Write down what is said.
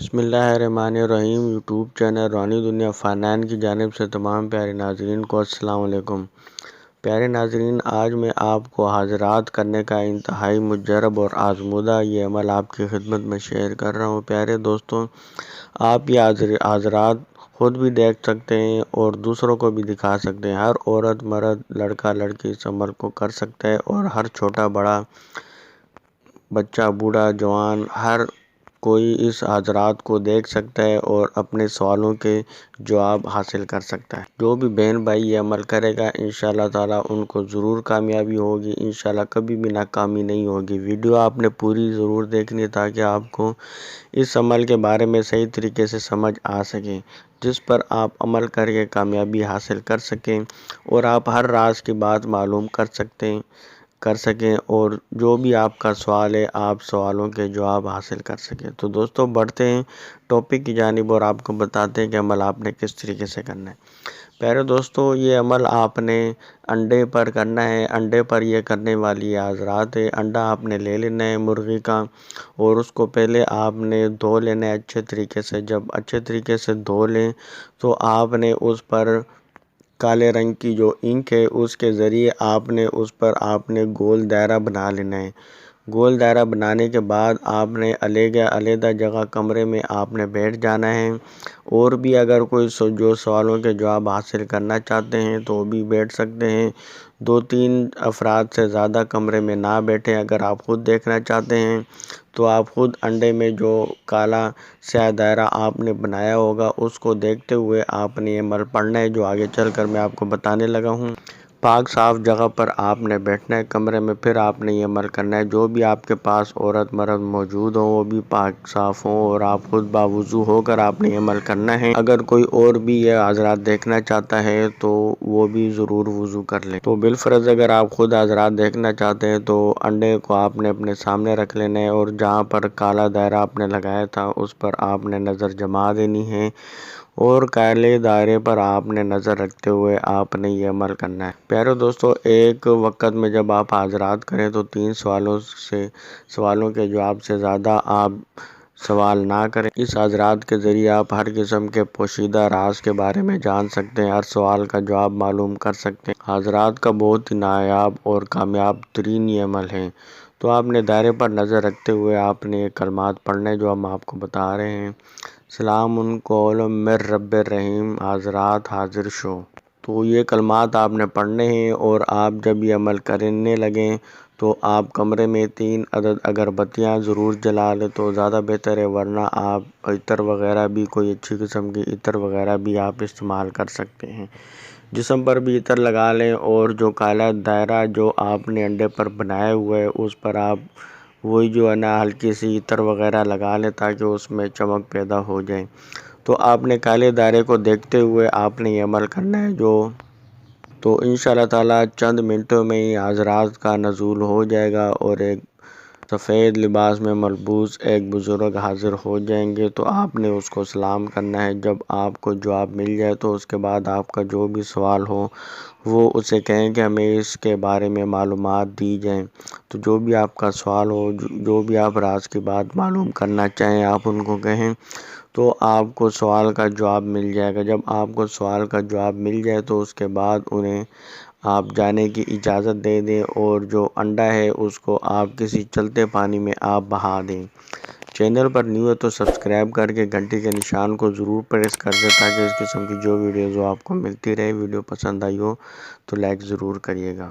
بسم اللہ الرحمن الرحیم۔ یوٹیوب چینل روحانی دنیا فنان کی جانب سے تمام پیارے ناظرین کو السلام علیکم۔ پیارے ناظرین، آج میں آپ کو حاضرات کرنے کا انتہائی مجرب اور آزمودہ یہ عمل آپ کی خدمت میں شیئر کر رہا ہوں۔ پیارے دوستوں، آپ یہ حاضرات خود بھی دیکھ سکتے ہیں اور دوسروں کو بھی دکھا سکتے ہیں۔ ہر عورت، مرد، لڑکا، لڑکی اس عمل کو کر سکتا ہے اور ہر چھوٹا بڑا، بچہ، بوڑھا، جوان، ہر کوئی اس حاضرات کو دیکھ سکتا ہے اور اپنے سوالوں کے جواب حاصل کر سکتا ہے۔ جو بھی بہن بھائی یہ عمل کرے گا انشاءاللہ تعالیٰ ان کو ضرور کامیابی ہوگی، انشاءاللہ کبھی بھی ناکامی نہیں ہوگی۔ ویڈیو آپ نے پوری ضرور دیکھنی ہے تاکہ آپ کو اس عمل کے بارے میں صحیح طریقے سے سمجھ آ سکے، جس پر آپ عمل کر کے کامیابی حاصل کر سکیں اور آپ ہر راز کی بات معلوم کر سکیں اور جو بھی آپ کا سوال ہے آپ سوالوں کے جواب حاصل کر سکیں۔ تو دوستوں، بڑھتے ہیں ٹاپک کی جانب اور آپ کو بتاتے ہیں کہ عمل آپ نے کس طریقے سے کرنا ہے۔ پیارے دوستوں، یہ عمل آپ نے انڈے پر کرنا ہے۔ انڈے پر یہ کرنے والی یہ حضرات ہے۔ انڈا آپ نے لے لینا ہے مرغی کا اور اس کو پہلے آپ نے دھو لینا ہے اچھے طریقے سے۔ جب اچھے طریقے سے دھو لیں تو آپ نے اس پر کالے رنگ کی جو انک ہے اس کے ذریعے آپ نے گول دائرہ بنا لینا ہے۔ گول دائرہ بنانے کے بعد آپ نے علیحدہ جگہ کمرے میں آپ نے بیٹھ جانا ہے، اور بھی اگر کوئی جو سوالوں کے جواب حاصل کرنا چاہتے ہیں تو بھی بیٹھ سکتے ہیں۔ 2-3 افراد سے زیادہ کمرے میں نہ بیٹھیں۔ اگر آپ خود دیکھنا چاہتے ہیں تو آپ خود انڈے میں جو کالا سیاہ دائرہ آپ نے بنایا ہوگا اس کو دیکھتے ہوئے آپ نے یہ عمل پڑھنا ہے جو آگے چل کر میں آپ کو بتانے لگا ہوں۔ پاک صاف جگہ پر آپ نے بیٹھنا ہے کمرے میں، پھر آپ نے یہ عمل کرنا ہے۔ جو بھی آپ کے پاس عورت مرد موجود ہوں وہ بھی پاک صاف ہوں اور آپ خود باوضو ہو کر آپ نے یہ عمل کرنا ہے۔ اگر کوئی اور بھی یہ حضرات دیکھنا چاہتا ہے تو وہ بھی ضرور وضو کر لیں۔ تو بالفرض اگر آپ خود حضرات دیکھنا چاہتے ہیں تو انڈے کو آپ نے اپنے سامنے رکھ لینا ہے اور جہاں پر کالا دائرہ آپ نے لگایا تھا اس پر آپ نے نظر جما دینی ہے اور کالے دائرے پر آپ نے نظر رکھتے ہوئے آپ نے یہ عمل کرنا ہے۔ پیارے دوستو، ایک وقت میں جب آپ حاضرات کریں تو 3 سوالوں کے جواب سے زیادہ آپ سوال نہ کریں۔ اس حاضرات کے ذریعے آپ ہر قسم کے پوشیدہ راز کے بارے میں جان سکتے ہیں، ہر سوال کا جواب معلوم کر سکتے ہیں۔ حاضرات کا بہت ہی نایاب اور کامیاب ترین یہ عمل ہے۔ تو آپ نے دائرے پر نظر رکھتے ہوئے آپ نے یہ کلمات پڑھنے جو ہم آپ کو بتا رہے ہیں۔ سلام قول من رب الرحیم، حاضرات حاضر شو۔ تو یہ کلمات آپ نے پڑھنے ہیں اور آپ جب یہ عمل کرنے لگیں تو آپ کمرے میں 3 عدد اگربتیاں ضرور جلا لیں تو زیادہ بہتر ہے، ورنہ آپ عطر وغیرہ بھی کوئی اچھی قسم کی عطر وغیرہ بھی آپ استعمال کر سکتے ہیں۔ جسم پر بھی عطر لگا لیں اور جو کالا دائرہ جو آپ نے انڈے پر بنایا ہوا ہے اس پر آپ وہی جو ہے نا ہلکی سی عطر وغیرہ لگا لیں تاکہ اس میں چمک پیدا ہو جائے۔ تو آپ نے کالے دائرے کو دیکھتے ہوئے آپ نے یہ عمل کرنا ہے تو انشاءاللہ تعالیٰ چند منٹوں میں ہی حضرات کا نزول ہو جائے گا اور ایک سفید لباس میں ملبوس ایک بزرگ حاضر ہو جائیں گے۔ تو آپ نے اس کو سلام کرنا ہے۔ جب آپ کو جواب مل جائے تو اس کے بعد آپ کا جو بھی سوال ہو وہ اسے کہیں کہ ہمیں اس کے بارے میں معلومات دی جائیں۔ تو جو بھی آپ کا سوال ہو، جو بھی آپ راز کی بات معلوم کرنا چاہیں آپ ان کو کہیں تو آپ کو سوال کا جواب مل جائے گا۔ جب آپ کو سوال کا جواب مل جائے تو اس کے بعد انہیں آپ جانے کی اجازت دے دیں اور جو انڈا ہے اس کو آپ کسی چلتے پانی میں آپ بہا دیں۔ چینل پر نیو ہے تو سبسکرائب کر کے گھنٹی کے نشان کو ضرور پریس کر دیں تاکہ اس قسم کی جو ویڈیوز آپ کو ملتی رہے۔ ویڈیو پسند آئی ہو تو لائک ضرور کریے گا۔